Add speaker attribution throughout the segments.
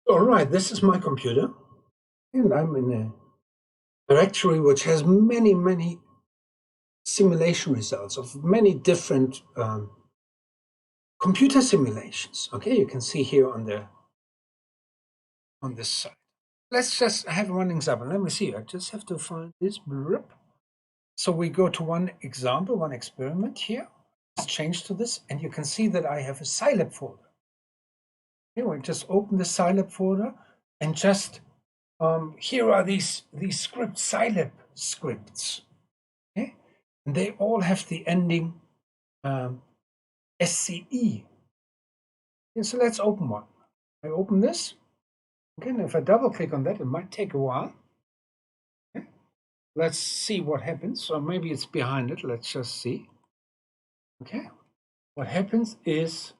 Speaker 1: All right, this is my computer, and I'm in a directory which has many simulation results of many different computer simulations. Okay, you can see here on this side. Let's just have one example. Let me see. I just have to find this. So we go to one example, one experiment here. Let's change to this, and you can see that I have a Scilab folder. Here, we just open the Scilab folder, and just here are these scripts, Scilab scripts. Okay, and they all have the ending SCE. Okay, so let's open one. I open this. Okay, and if I double click on that, it might take a while. Okay. Let's see what happens. So maybe it's behind it. Let's just see. Okay, what happens is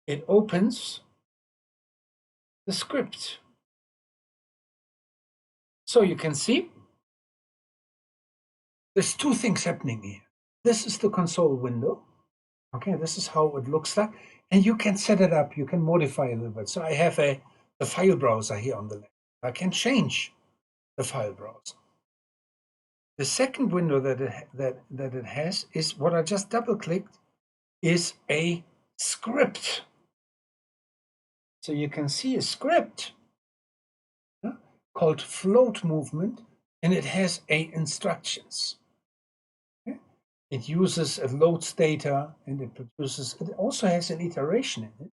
Speaker 1: it opens the script. So you can see there's two things happening here. This is the console window. Okay, this is how it looks like. And you can set it up. You can modify it a little bit. So I have the file browser here on the left. I can change the file browser. The second window that it has is what I just double-clicked is a script. So you can see a script called float movement, and it has instructions. Okay? It uses, it loads data, and it produces, it also has an iteration in it.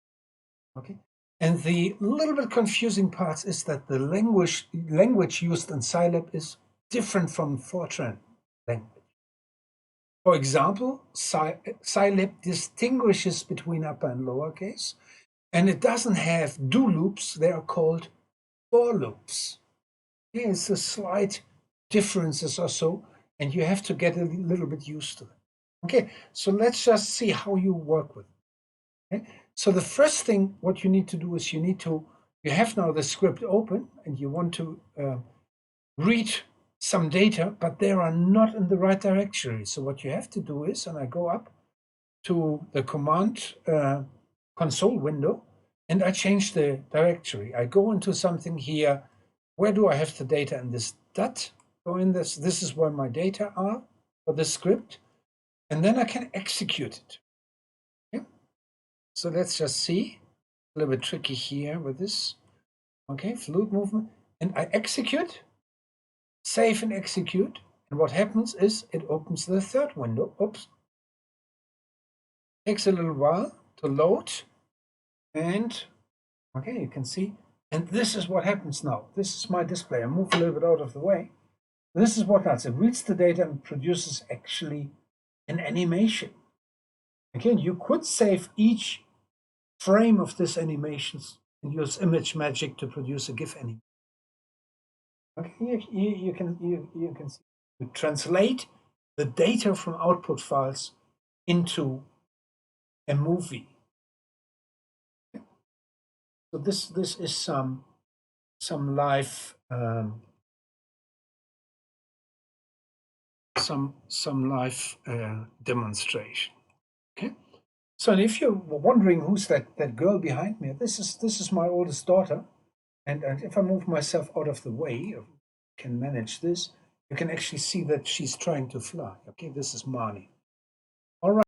Speaker 1: Okay. And the little bit confusing part is that the language used in Scilab is different from Fortran language. For example, Scilab distinguishes between upper and lowercase, and it doesn't have do loops. They are called for loops. Okay, it's a slight differences or so, and you have to get a little bit used to it. Okay, so let's just see how you work with it. Okay? So the first thing what you need to do is you have now the script open, and you want to read some data, but they are not in the right directory. So what you have to do is, and I go up to the command console window, and I change the directory. I go into something here. Where do I have the data in this dot? Go in this. This is where my data are for the script, and then I can execute it. Okay? So let's just see. A little bit tricky here with this. Okay, float movement, and I execute. Save and execute, and what happens is it opens the third window. Oops. Takes a little while to load, and okay, you can see, and this is what happens now. This is my display. I move a little bit out of the way. This is what happens. It reads the data and produces actually an animation. Again, you could save each frame of this animations and use ImageMagick to produce a GIF animation. Okay, you can see, you translate the data from output files into a movie. So this is some live demonstration. Okay. So if you're wondering who's that girl behind me, this is my oldest daughter, and if I move myself out of the way, can manage this, you can actually see that she's trying to fly. Okay, this is Marnie. All right.